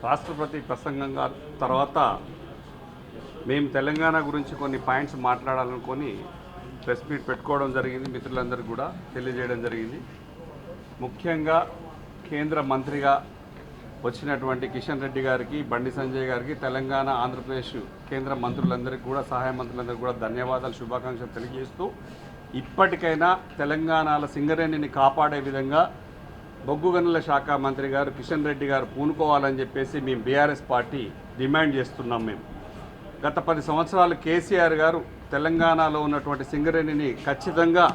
రాష్ట్రపతి ప్రసంగంగా తర్వాత మేము తెలంగాణ గురించి కొన్ని పాయింట్స్ మాట్లాడాలనుకొని ప్రెస్ మీట్ పెట్టుకోవడం జరిగింది. మిత్రులందరికీ కూడా తెలియజేయడం జరిగింది. ముఖ్యంగా కేంద్ర మంత్రిగా వచ్చినటువంటి కిషన్ రెడ్డి గారికి, బండి సంజయ్ గారికి, తెలంగాణ ఆంధ్రప్రదేశ్ కేంద్ర మంత్రులందరికీ కూడా, సహాయ మంత్రులందరికీ కూడా ధన్యవాదాలు, శుభాకాంక్షలు తెలియజేస్తూ ఇప్పటికైనా తెలంగాణలో సింగరేణిని కాపాడే విధంగా బొగ్గు గనుల శాఖ మంత్రి గారు కిషన్ రెడ్డి గారు పూనుకోవాలని చెప్పేసి మేము బీఆర్ఎస్ పార్టీ డిమాండ్ చేస్తున్నాం. మేము గత 10 సంవత్సరాలు కేసీఆర్ గారు తెలంగాణలో ఉన్నటువంటి సింగరేణిని ఖచ్చితంగా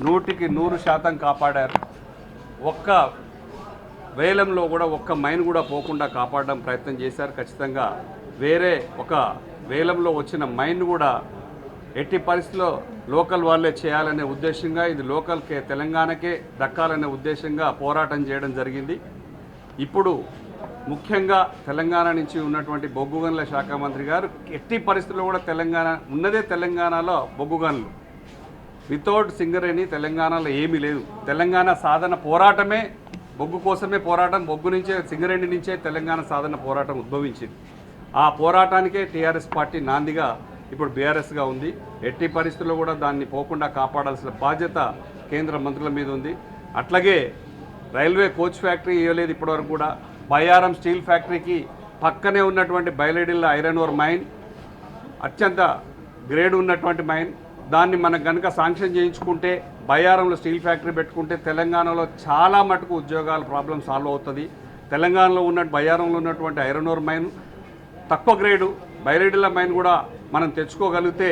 100% కాపాడారు. ఒక్క వేలంలో కూడా ఒక్క మైన్ కూడా పోకుండా కాపాడడం ప్రయత్నం చేశారు. ఖచ్చితంగా వేరే ఒక వేలంలో వచ్చిన మైన్ కూడా ఎట్టి పరిస్థితిలో లోకల్ వాళ్ళే చేయాలనే ఉద్దేశంగా, ఇది లోకల్కే తెలంగాణకే దక్కాలనే ఉద్దేశంగా పోరాటం చేయడం జరిగింది. ఇప్పుడు ముఖ్యంగా తెలంగాణ నుంచి ఉన్నటువంటి బొగ్గు గనుల శాఖ మంత్రి గారు ఎట్టి పరిస్థితుల్లో కూడా ఉన్నదే తెలంగాణలో బొగ్గు గనులు, వితౌట్ సింగరేణి తెలంగాణలో ఏమీ లేదు. తెలంగాణ సాధన పోరాటమే బొగ్గు కోసమే పోరాటం, బొగ్గు నుంచే సింగరేణి నుంచే తెలంగాణ సాధన పోరాటం ఉద్భవించింది. ఆ పోరాటానికే టీఆర్ఎస్ పార్టీ నాందిగా ఇప్పుడు బీఆర్ఎస్గా ఉంది. ఎట్టి పరిస్థితుల్లో కూడా దాన్ని పోకుండా కాపాడాల్సిన బాధ్యత కేంద్ర మంత్రుల మీద ఉంది. అట్లాగే రైల్వే కోచ్ ఫ్యాక్టరీ ఇవ్వలేదు ఇప్పటివరకు కూడా. బయ్యారం స్టీల్ ఫ్యాక్టరీకి పక్కనే ఉన్నటువంటి బయలేడిల్ల ఐరన్ ఓర్ మైన్ అత్యంత గ్రేడ్ ఉన్నటువంటి మైన్, దాన్ని మనం కనుక శాంక్షన్ చేయించుకుంటే, బయ్యారంలో స్టీల్ ఫ్యాక్టరీ పెట్టుకుంటే తెలంగాణలో చాలా మటుకు ఉద్యోగాల ప్రాబ్లం సాల్వ్ అవుతుంది. తెలంగాణలో బయ్యారంలో ఉన్నటువంటి ఐరన్ ఓర్ మైన్ తక్కువ గ్రేడు బయలేడిల్ల మైన్ కూడా మనం తెచ్చుకోగలిగితే,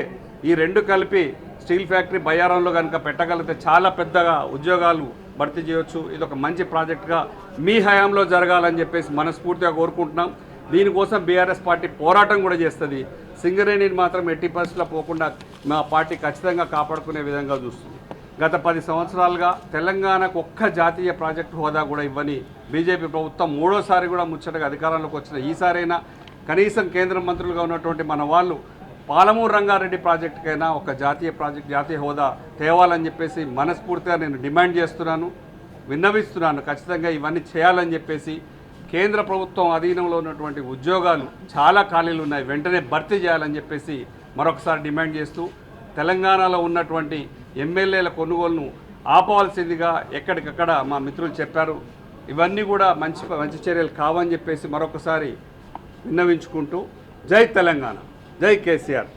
ఈ రెండు కలిపి స్టీల్ ఫ్యాక్టరీ బయ్యారంలో కనుక పెట్టగలిగితే చాలా పెద్దగా ఉద్యోగాలు భర్తీ చేయవచ్చు. ఇది ఒక మంచి ప్రాజెక్టుగా మీ హయాంలో జరగాలని చెప్పేసి మనస్ఫూర్తిగా కోరుకుంటున్నాం. దీనికోసం బీఆర్ఎస్ పార్టీ పోరాటం కూడా చేస్తుంది. సింగరేణిని మాత్రం ఎట్టి పరిస్థితుల్లో పోకుండా మా పార్టీ ఖచ్చితంగా కాపాడుకునే విధంగా చూస్తుంది. గత 10 సంవత్సరాలుగా తెలంగాణకు ఒక్క జాతీయ ప్రాజెక్టు హోదా కూడా ఇవ్వని బీజేపీ ప్రభుత్వం మూడోసారి కూడా ముచ్చటగా అధికారంలోకి వచ్చిన ఈసారైనా కనీసం కేంద్ర మంత్రులుగా ఉన్నటువంటి మన వాళ్ళు పాలమూరు రంగారెడ్డి ప్రాజెక్టుకైనా ఒక జాతీయ హోదా తేవాలని చెప్పేసి మనస్ఫూర్తిగా నేను డిమాండ్ చేస్తున్నాను, విన్నవిస్తున్నాను. ఖచ్చితంగా ఇవన్నీ చేయాలని చెప్పేసి కేంద్ర ప్రభుత్వం అధీనంలో ఉన్నటువంటి ఉద్యోగాలు చాలా ఖాళీలు ఉన్నాయి, వెంటనే భర్తీ చేయాలని చెప్పేసి మరొకసారి డిమాండ్ చేస్తూ, తెలంగాణలో ఉన్నటువంటి ఎమ్మెల్యేల కొనుగోలును ఆపవలసిందిగా ఎక్కడికక్కడ మా మిత్రులు చెప్పారు. ఇవన్నీ కూడా మంచి చర్యలు కావని చెప్పేసి మరొకసారి విన్నవించుకుంటూ, జై తెలంగాణ, జై కేసీఆర్.